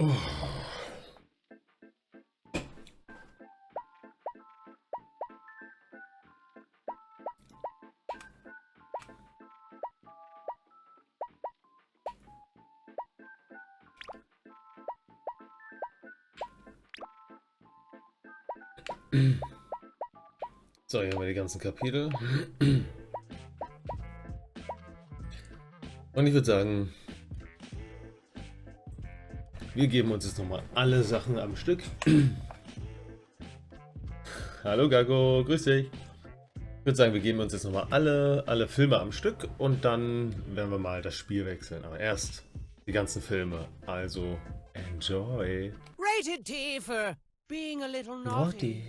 Oh. So, hier haben wir die ganzen Kapitel. Und ich würde sagen, wir geben uns jetzt nochmal alle Sachen am Stück. Hallo Gago, grüß dich. Ich würde sagen, wir geben uns jetzt nochmal alle Filme am Stück und dann werden wir mal das Spiel wechseln. Aber erst die ganzen Filme. Also, enjoy. Rated T for being a little naughty.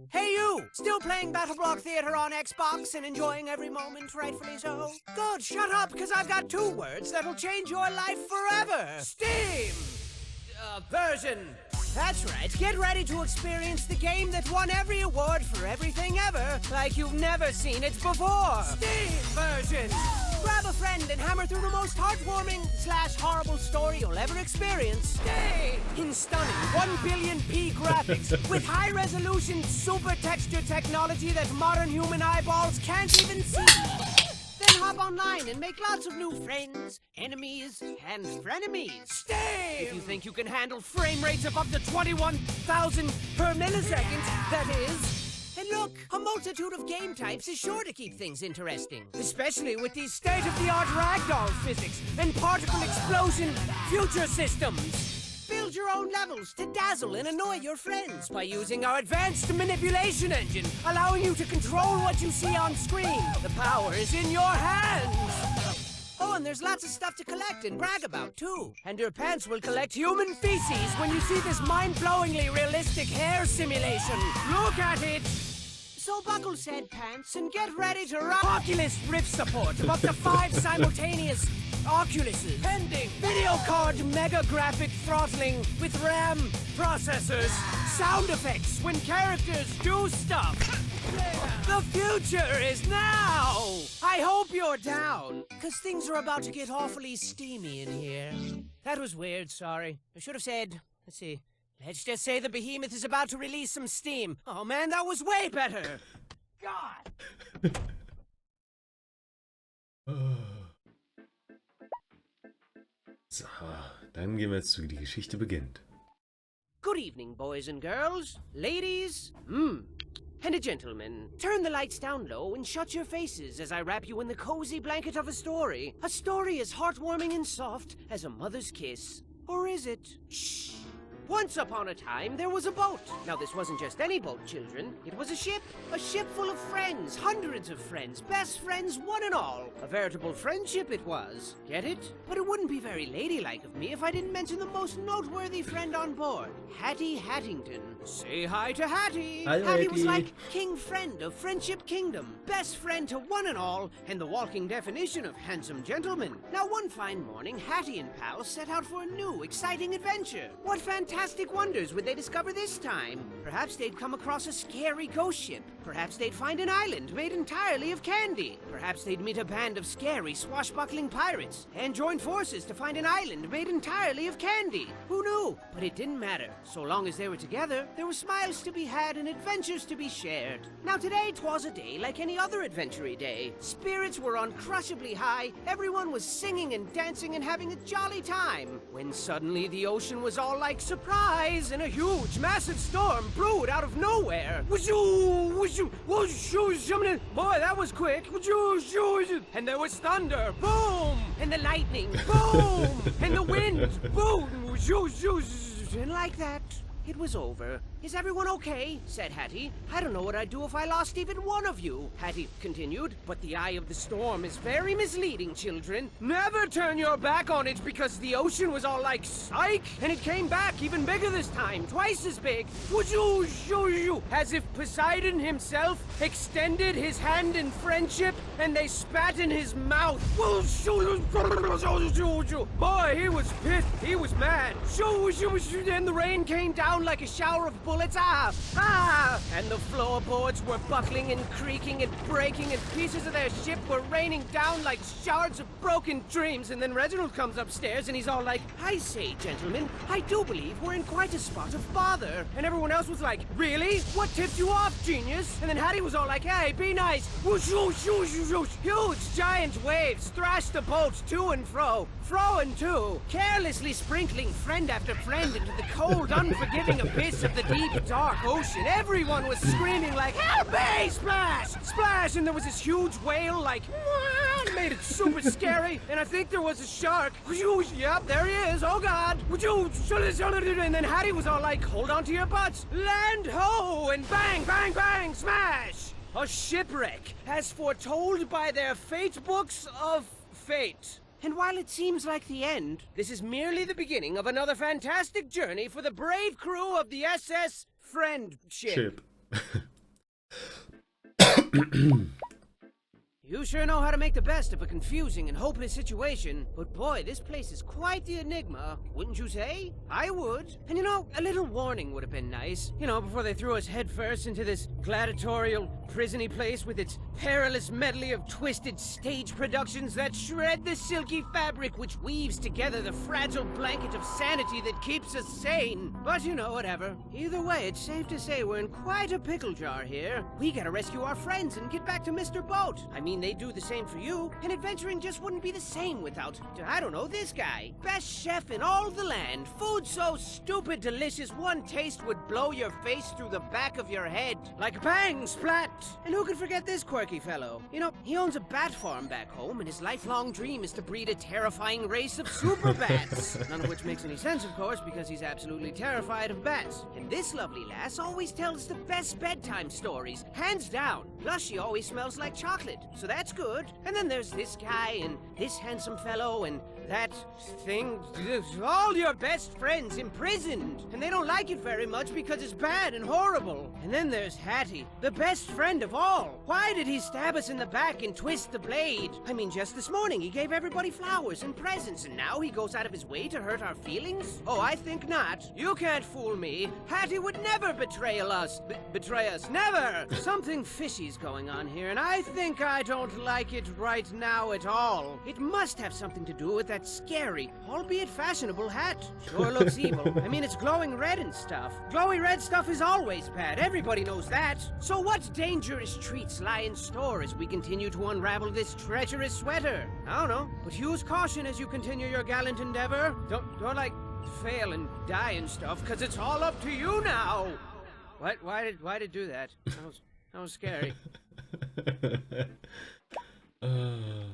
Hey you! Still playing Battleblock Theater on Xbox and enjoying every moment, rightfully so? Good, shut up, because I've got 2 words that'll change your life forever. Steam! Version. That's right, get ready to experience the game that won every award for everything ever, like you've never seen it before. Steam version. Grab a friend and hammer through the most heartwarming/horrible story you'll ever experience. Stay in stunning 1 billion P graphics with high-resolution super texture technology that modern human eyeballs can't even see. Then hop online and make lots of new friends, enemies, and frenemies. Stay! If you think you can handle frame rates above the 21,000 per millisecond, that is. And look, a multitude of game types is sure to keep things interesting. Especially with these state-of-the-art ragdoll physics and particle explosion future systems. Build your own levels to dazzle and annoy your friends by using our advanced manipulation engine, allowing you to control what you see on screen. The power is in your hands. Oh, and there's lots of stuff to collect and brag about, too. And your pants will collect human feces when you see this mind-blowingly realistic hair simulation. Look at it! So buckle said pants and get ready to rock Oculus Rift support of up to 5 simultaneous Oculuses. Pending video card mega graphic throttling with RAM processors. Sound effects when characters do stuff. The future is now! I hope you're down, because things are about to get awfully steamy in here. That was weird, sorry. I should have said, let's see. Let's just say the behemoth is about to release some steam. Oh man, that was way better! God! So, dann gehen wir jetzt zu, wie die Geschichte beginnt. Good evening, boys and girls, ladies, and gentlemen. Turn the lights down low and shut your faces as I wrap you in the cozy blanket of a story. A story as heartwarming and soft as a mother's kiss. Or is it? Shh! Once upon a time, there was a boat. Now, this wasn't just any boat, children. It was a ship full of friends, hundreds of friends, best friends, one and all. A veritable friendship it was. Get it? But it wouldn't be very ladylike of me if I didn't mention the most noteworthy friend on board, Hattie Hattington. Say hi to Hattie. Hi, Hattie was Hattie. like king friend of Friendship Kingdom, best friend to one and all, and the walking definition of handsome gentleman. Now, one fine morning, Hattie and pals set out for a new, exciting adventure. What fantastic wonders would they discover this time? Perhaps they'd come across a scary ghost ship. Perhaps they'd find an island made entirely of candy. Perhaps they'd meet a band of scary, swashbuckling pirates and join forces to find an island made entirely of candy. Who knew? But it didn't matter. So long as they were together, there were smiles to be had and adventures to be shared. Now today 'twas a day like any other adventure-y day. Spirits were uncrushably high, everyone was singing and dancing and having a jolly time. When suddenly the ocean was all like surprise, and a huge, massive storm brewed out of nowhere. Boy, that was quick. And there was thunder, boom! And the lightning, boom! And the wind, boom! And like that, it was over. Is everyone okay? Said Hattie. I don't know what I'd do if I lost even one of you, Hattie continued. But the eye of the storm is very misleading, children. Never turn your back on it because the ocean was all like, psych! And it came back even bigger this time, twice as big. As if Poseidon himself extended his hand in friendship and they spat in his mouth. Boy, he was pissed. He was mad. And the rain came down like a shower of bullets. bullets. Ah! Ah! And the floorboards were buckling and creaking and breaking, and pieces of their ship were raining down like shards of broken dreams. And then Reginald comes upstairs and he's all like, I say, gentlemen, I do believe we're in quite a spot of bother. And everyone else was like, really? What tipped you off, genius? And then Hattie was all like, hey, be nice. Whoosh, whoosh, whoosh, whoosh, whoosh. Huge, giant waves thrashed the boat to and fro and to, carelessly sprinkling friend after friend into the cold, unforgiving abyss of the deep, dark ocean. Everyone was screaming like, help me! Splash! Splash! And there was this huge whale like, "Wah!" made it super scary. And I think there was a shark. Yep, there he is. Oh God. And then Hattie was all like, hold on to your butts. Land ho! And bang, bang, bang, smash! A shipwreck, as foretold by their fate books of fate. And while it seems like the end, this is merely the beginning of another fantastic journey for the brave crew of the SS Friendship. You sure know how to make the best of a confusing and hopeless situation, but boy, this place is quite the enigma, wouldn't you say? I would. And you know, a little warning would have been nice. You know, before they threw us headfirst into this gladiatorial, prisony place with its perilous medley of twisted stage productions that shred the silky fabric which weaves together the fragile blanket of sanity that keeps us sane. But you know, whatever. Either way, it's safe to say we're in quite a pickle jar here. We gotta rescue our friends and get back to Mr. Boat. I mean, they do the same for you, and adventuring just wouldn't be the same without, I don't know, this guy. Best chef in all the land. Food so stupid delicious, one taste would blow your face through the back of your head. Like bang, splat! And who could forget this quirky fellow? You know, he owns a bat farm back home, and his lifelong dream is to breed a terrifying race of super bats. None of which makes any sense, of course, because he's absolutely terrified of bats. And this lovely lass always tells the best bedtime stories, hands down. Plus, she always smells like chocolate, so that's good. And then there's this guy, and this handsome fellow, and that thing. All your best friends imprisoned, and they don't like it very much because it's bad and horrible. And then there's Hattie, the best friend of all. Why did he stab us in the back and twist the blade? I mean, just this morning he gave everybody flowers and presents, and now he goes out of his way to hurt our feelings? Oh, I think not. You can't fool me. Hattie would never betray us. Betray us. Never! Something fishy's going on here, and I think I don't like it right now at all. It must have something to do with that scary, albeit fashionable hat. Sure looks evil. I mean, it's glowing red and stuff. Glowy red stuff is always bad. Everybody knows that. So what dangerous treats lie in store as we continue to unravel this treacherous sweater? I don't know, but use caution as you continue your gallant endeavor. Don't like fail and die and stuff, because it's all up to you now. What? Why did it do that? That was scary.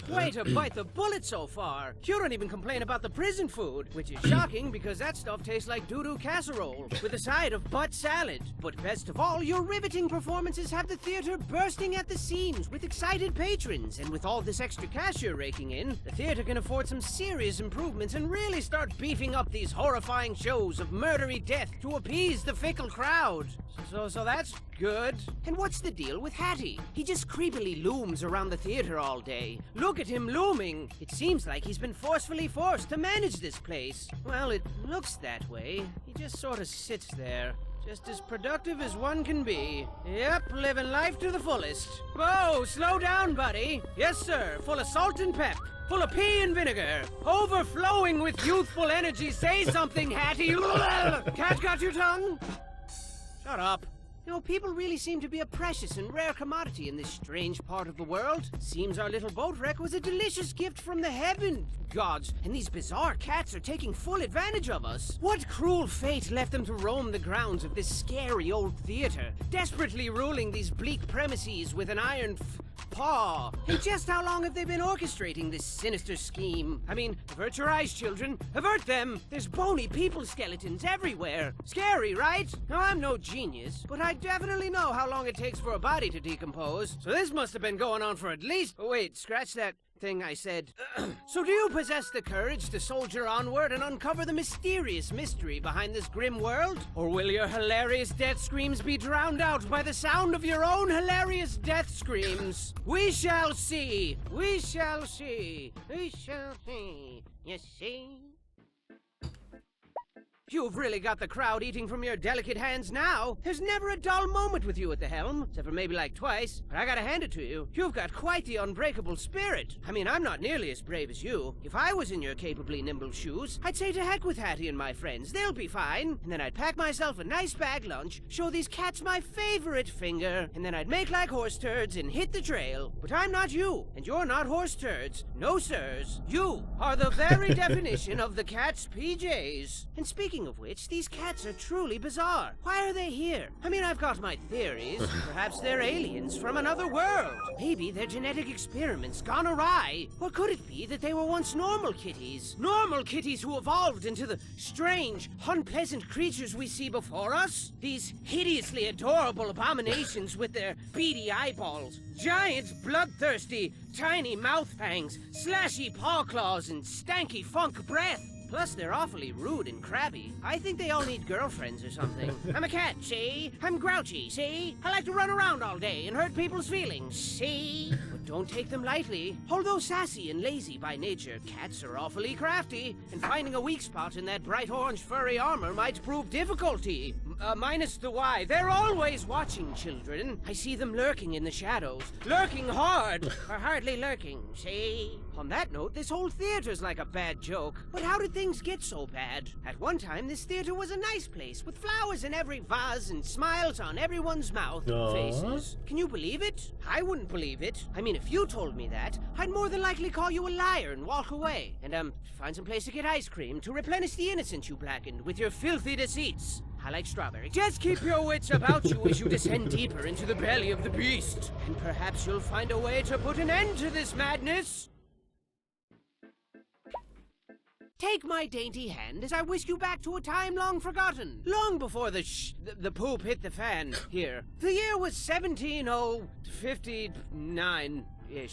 Way to bite the bullet so far. You don't even complain about the prison food, which is shocking because that stuff tastes like doo-doo casserole with a side of butt salad. But best of all, your riveting performances have the theater bursting at the seams with excited patrons. And with all this extra cash you're raking in, the theater can afford some serious improvements and really start beefing up these horrifying shows of murdery death to appease the fickle crowd. So that's good. And what's the deal with Hattie? He just creepily looms around the theater all day. Look at him looming. It seems like he's been forcefully forced to manage this place. Well, it looks that way. He just sort of sits there. Just as productive as one can be. Yep, living life to the fullest. Whoa, slow down, buddy. Yes, sir, full of salt and pep. Full of pea and vinegar. Overflowing with youthful energy. Say something, Hattie. Cat got your tongue? Shut up. You know, people really seem to be a precious and rare commodity in this strange part of the world. Seems our little boat wreck was a delicious gift from the heaven gods, and these bizarre cats are taking full advantage of us. What cruel fate left them to roam the grounds of this scary old theater, desperately ruling these bleak premises with an iron paw? And just how long have they been orchestrating this sinister scheme? I mean, avert your eyes, children. Avert them! There's bony people skeletons everywhere. Scary, right? Now, I'm no genius, but I definitely know how long it takes for a body to decompose. So this must have been going on for at least... Oh, wait, scratch that thing I said. So do you possess the courage to soldier onward and uncover the mysterious mystery behind this grim world? Or will your hilarious death screams be drowned out by the sound of your own hilarious death screams? We shall see. We shall see. We shall see. You see? You've really got the crowd eating from your delicate hands now. There's never a dull moment with you at the helm, except for maybe like twice. But I gotta hand it to you. You've got quite the unbreakable spirit. I mean, I'm not nearly as brave as you. If I was in your capably nimble shoes, I'd say to heck with Hattie and my friends. They'll be fine. And then I'd pack myself a nice bag lunch, show these cats my favorite finger, and then I'd make like horse turds and hit the trail. But I'm not you, and you're not horse turds. No, sirs. You are the very definition of the cat's PJs. And speaking of which, these cats are truly bizarre. Why are they here? I mean, I've got my theories. Perhaps they're aliens from another world. Maybe their genetic experiments gone awry. Or could it be that they were once normal kitties? Normal kitties who evolved into the strange, unpleasant creatures we see before us? These hideously adorable abominations with their beady eyeballs, giant, bloodthirsty, tiny mouth fangs, slashy paw claws, and stanky funk breath. Plus, they're awfully rude and crabby. I think they all need girlfriends or something. I'm a cat, see? I'm grouchy, see? I like to run around all day and hurt people's feelings, see? But don't take them lightly. Although sassy and lazy by nature, cats are awfully crafty, and finding a weak spot in that bright orange furry armor might prove difficulty. Minus the why. They're always watching, children. I see them lurking in the shadows. Lurking hard, or hardly lurking, see? On that note, this whole theater's like a bad joke. But how did things get so bad? At one time, this theater was a nice place, with flowers in every vase and smiles on everyone's mouth faces. Can you believe it? I wouldn't believe it. I mean, if you told me that, I'd more than likely call you a liar and walk away. And, find some place to get ice cream to replenish the innocence you blackened with your filthy deceits. I like strawberry. Just keep your wits about you as you descend deeper into the belly of the beast. And perhaps you'll find a way to put an end to this madness. Take my dainty hand as I whisk you back to a time long forgotten. Long before the poop hit the fan here. The year was 17059.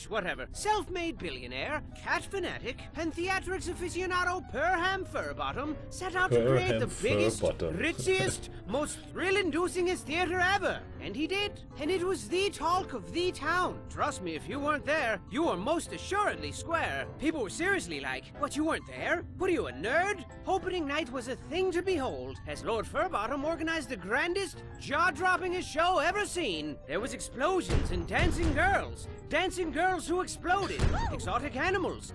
Whatever. Self-made billionaire, cat fanatic, and theatrics aficionado Perham Furbottom set out to create the biggest, ritziest, most thrill-inducingest theater ever. And he did. And it was the talk of the town. Trust me, if you weren't there, you were most assuredly square. People were seriously like, what, you weren't there? What are you, a nerd? Opening night was a thing to behold, as Lord Furbottom organized the grandest, jaw-droppingest show ever seen. There was explosions and dancing girls who exploded, exotic animals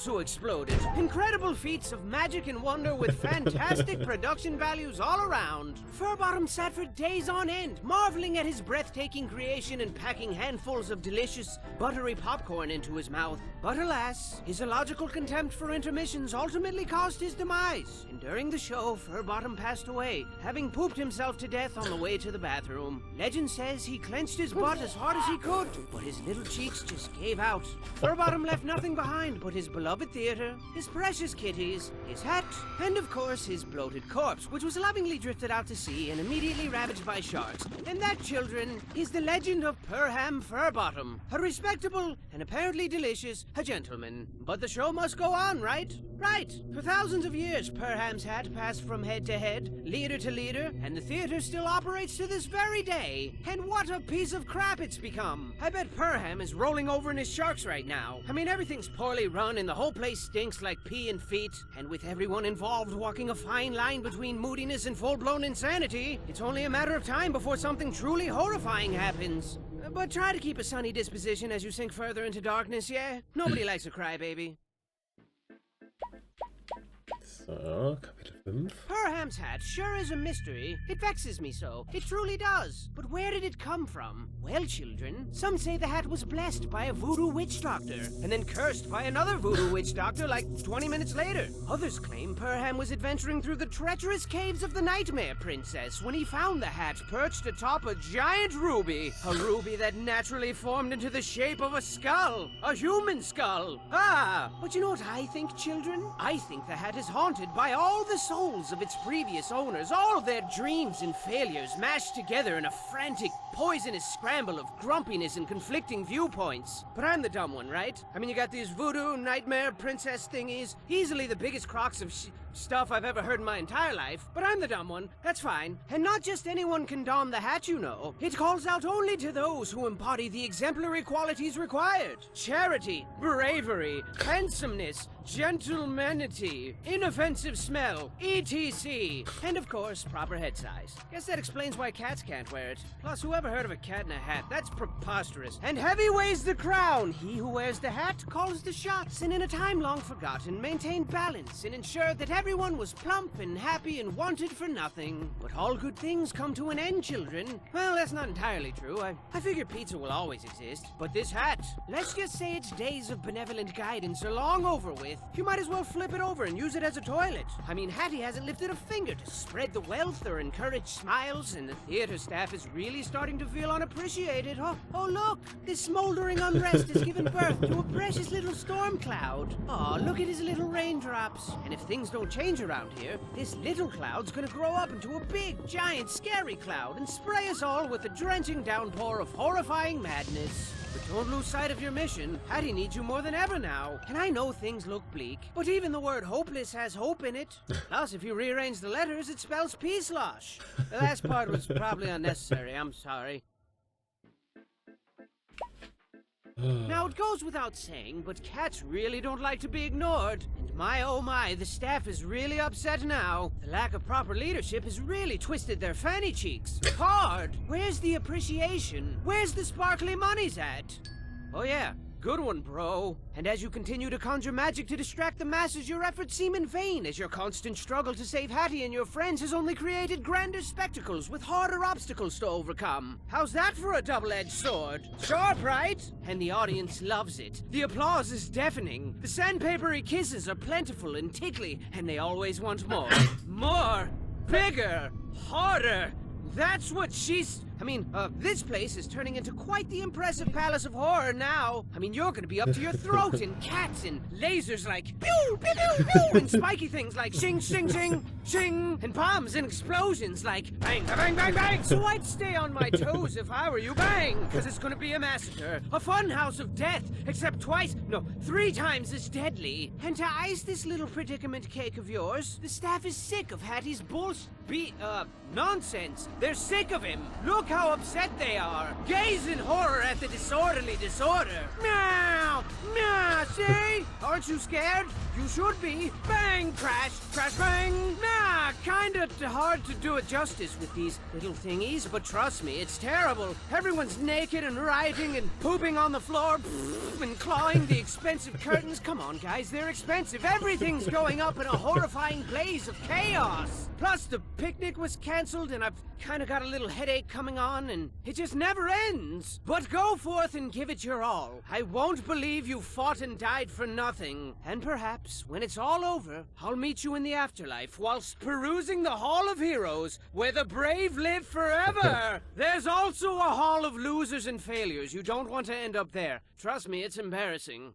who exploded, incredible feats of magic and wonder with fantastic production values all around. Furbottom sat for days on end, marveling at his breathtaking creation and packing handfuls of delicious, buttery popcorn into his mouth. But alas, his illogical contempt for intermissions ultimately caused his demise, and during the show, Furbottom passed away, having pooped himself to death on the way to the bathroom. Legend says he clenched his butt as hard as he could, but his little cheeks just gave out. Furbottom left nothing behind but his beloved theater, his precious kitties, his hat, and of course his bloated corpse, which was lovingly drifted out to sea and immediately ravaged by sharks. And that, children, is the legend of Perham Furbottom, a respectable and apparently delicious gentleman. But the show must go on, right? Right. For thousands of years, Perham's hat passed from head to head, leader to leader, and the theater still operates to this very day. And what a piece of crap it's become. I bet Perham is rolling over in his sharks right now. I mean, everything's poorly run and the whole place stinks like pee and feet. And with everyone involved walking a fine line between moodiness and full-blown insanity, it's only a matter of time before something truly horrifying happens. But try to keep a sunny disposition as you sink further into darkness, yeah? Nobody likes a crybaby. So, Kapitel 5. Perham's hat sure is a mystery. It vexes me so. It truly does. But where did it come from? Well, children, some say the hat was blessed by a voodoo witch doctor, and then cursed by another voodoo witch doctor like 20 minutes later. Others claim Perham was adventuring through the treacherous caves of the Nightmare Princess when he found the hat perched atop a giant ruby. A ruby that naturally formed into the shape of a skull. A human skull. Ah! But you know what I think, children? I think the hat is haunted by all the souls of its previous owners, all of their dreams and failures mashed together in a frantic, poisonous scramble of grumpiness and conflicting viewpoints. But I'm the dumb one, right? I mean, you got these voodoo nightmare princess thingies, easily the biggest crock of stuff I've ever heard in my entire life, but I'm the dumb one. That's fine. And not just anyone can don the hat, you know. It calls out only to those who embody the exemplary qualities required. Charity, bravery, handsomeness, gentlemanity, inoffensive smell, etc. And of course, proper head size. Guess that explains why cats can't wear it. Plus, whoever heard of a cat in a hat? That's preposterous. And heavy weighs the crown. He who wears the hat calls the shots, and in a time long forgotten, maintained balance and ensured that everyone was plump and happy and wanted for nothing. But all good things come to an end, children. Well, that's not entirely true. I figure pizza will always exist. But this hat, let's just say its days of benevolent guidance are long over with. You might as well flip it over and use it as a toilet. I mean, Hattie hasn't lifted a finger to spread the wealth or encourage smiles, and the theater staff is really starting to feel unappreciated. Oh look, this smoldering unrest has given birth to a precious little storm cloud. Oh, look at his little raindrops. And if things don't change around here, this little cloud's gonna grow up into a big, giant, scary cloud and spray us all with a drenching downpour of horrifying madness. But don't lose sight of your mission. Hattie needs you more than ever now. And I know things look bleak, but even the word hopeless has hope in it. Plus, if you rearrange the letters, it spells peace-losh. The last part was probably unnecessary. I'm sorry. Now, it goes without saying, but cats really don't like to be ignored. And my oh my, the staff is really upset now. The lack of proper leadership has really twisted their fanny cheeks. Hard! Where's the appreciation? Where's the sparkly monies at? Oh yeah, good one, bro. And as you continue to conjure magic to distract the masses, your efforts seem in vain, as your constant struggle to save Hattie and your friends has only created grander spectacles with harder obstacles to overcome. How's that for a double-edged sword? Sharp, right? And the audience loves it. The applause is deafening. The sandpapery kisses are plentiful and tickly, and they always want more. More! Bigger! Harder! That's what this place is turning into quite the impressive palace of horror now. I mean, you're gonna be up to your throat in cats and lasers like pew, pew, pew, pew, and spiky things like shing, shing, shing, shing, and bombs and explosions like bang, bang, bang, bang. So I'd stay on my toes if I were you, bang, because it's gonna be a massacre, a fun house of death, except 3 times as deadly. And to ice this little predicament cake of yours, the staff is sick of Hattie's nonsense. They're sick of him. Look how upset they are. Gaze in horror at the disorderly disorder. Meow! Meow! See? Aren't you scared? You should be. Bang! Crash! Crash! Bang! Nah! Kinda hard to do it justice with these little thingies, but trust me, it's terrible. Everyone's naked and rioting and pooping on the floor and clawing the expensive curtains. Come on, guys, they're expensive. Everything's going up in a horrifying blaze of chaos. Plus, the picnic was canceled, and I've kind of got a little headache coming on, and it just never ends. But go forth and give it your all. I won't believe you fought and died for nothing. And perhaps, when it's all over, I'll meet you in the afterlife whilst perusing the Hall of Heroes, where the brave live forever. There's also a Hall of Losers and Failures. You don't want to end up there. Trust me, it's embarrassing.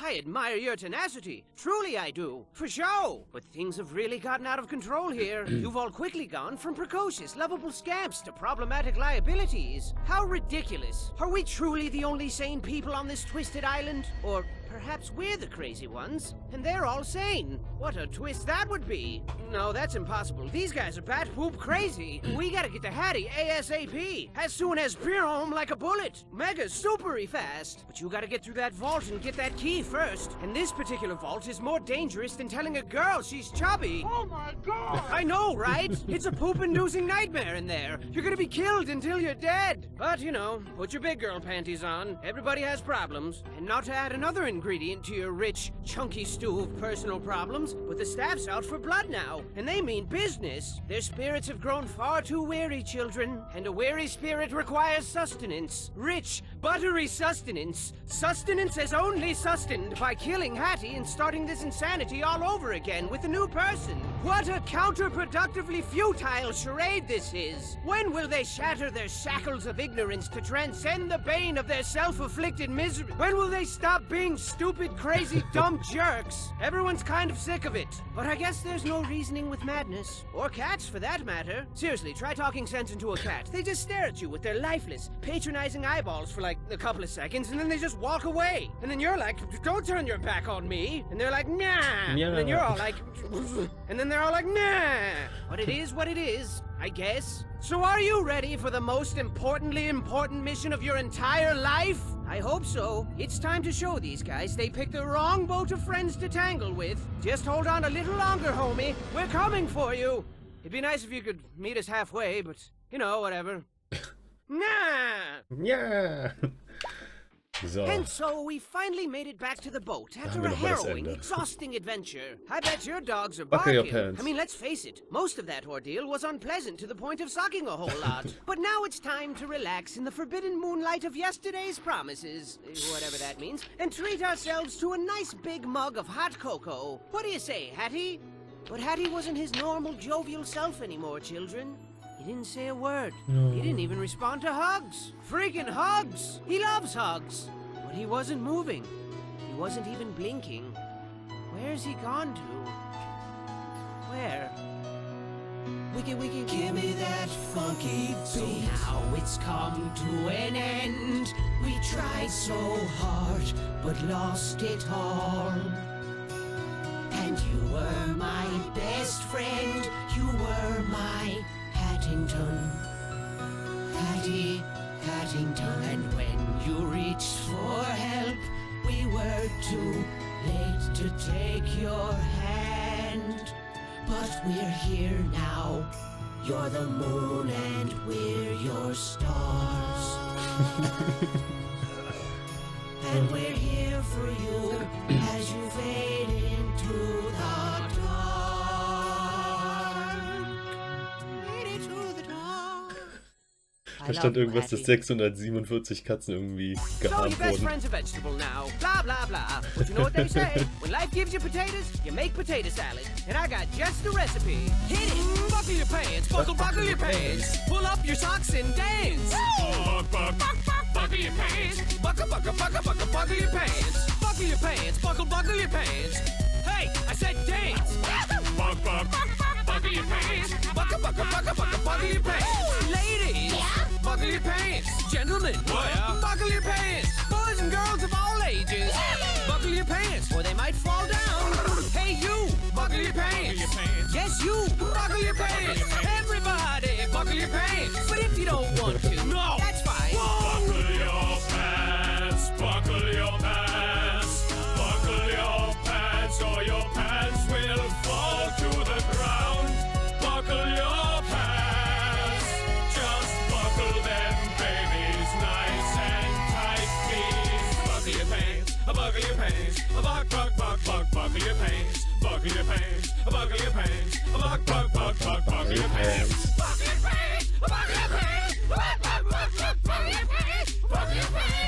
I admire your tenacity. Truly I do. For show. But things have really gotten out of control here. You've all quickly gone from precocious, lovable scamps to problematic liabilities. How ridiculous. Are we truly the only sane people on this twisted island? Or perhaps we're the crazy ones, and they're all sane. What a twist that would be. No, that's impossible. These guys are bat poop crazy. We gotta get to Hattie ASAP. As soon as home like a bullet. Mega supery fast. But you gotta get through that vault and get that key first. And this particular vault is more dangerous than telling a girl she's chubby. Oh my god! I know, right? It's a poop-inducing nightmare in there. You're gonna be killed until you're dead. But, you know, put your big girl panties on. Everybody has problems. And not to add another ingredient to your rich, chunky stew of personal problems, but the staff's out for blood now, and they mean business. Their spirits have grown far too weary, children, and a weary spirit requires sustenance. Rich, buttery sustenance. Sustenance as only sustained by killing Hattie and starting this insanity all over again with a new person. What a counterproductively futile charade this is! When will they shatter their shackles of ignorance to transcend the bane of their self-afflicted misery? When will they stop being stupid, crazy, dumb jerks? Everyone's kind of sick of it. But I guess there's no reasoning with madness. Or cats, for that matter. Seriously, try talking sense into a cat. They just stare at you with their lifeless, patronizing eyeballs for like a couple of seconds, and then they just walk away. And then you're like, don't turn your back on me. And they're like, nah. And then you're all like, and then they're all like, nah. What it is, I guess. So are you ready for the most important mission of your entire life? I hope so. It's time to show these guys they picked the wrong boat of friends to tangle with. Just hold on a little longer, homie. We're coming for you. It'd be nice if you could meet us halfway, but, you know, whatever. Nah! Ja. So. And so we finally made it back to the boat after a harrowing, exhausting adventure. I bet your dogs are barking. I mean, let's face it, most of that ordeal was unpleasant to the point of sucking a whole lot. But now it's time to relax in the forbidden moonlight of yesterday's promises, whatever that means, and treat ourselves to a nice big mug of hot cocoa. What do you say, Hattie? But Hattie wasn't his normal jovial self anymore, children. He didn't say a word. No. He didn't even respond to hugs. Freaking hugs! He loves hugs. But he wasn't moving. He wasn't even blinking. Where's he gone to? Where? Wiki, give me that funky beat. So now it's come to an end. We tried so hard, but lost it all. And you were my best friend. You were my Hattington, Hattington. And when you reached for help, we were too late to take your hand. But we're here now. You're the moon and we're your stars. And we're here for you as you fade into the dark. Da stand irgendwas, dass 647 Katzen irgendwie geharmt So your best wurden. friend's a vegetable now. Blah, blah, blah. But you know what they say? When life gives you potatoes, you make potato salad. And I got just the recipe. Hit it! Buckle your pants. Buckle your pants. Pull up your socks and dance. Buckle your pants. Buckle your pants. Buckle your pants. Buckle your pants. Hey, I said dance. Buckle your pants. Buckle your pants. Ladies, buckle your pants. Gentlemen, buckle your pants. Boys and girls of all ages, buckle your pants, or they might fall down. Hey, you, buckle your pants. Yes, you, buckle your pants. Everybody, buckle your pants. But if you don't want to, no, that's fine. Buckle your pants. Buckle your pants. Buckle your pants, or your pants will fall to the ground. Buckle your pants. Just buckle them, babies, nice and tight, please. Buckle your pants. Buckle your pants. Buckle your pants. Buckle your pants. Buckle your pants. Buckle your pants. Buckle your pants. Buckle your pants. Buckle your pants. Buckle your pants.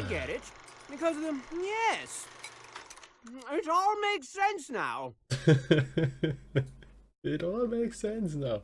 Get it? Because of them, yes. It all makes sense now. It all makes sense now.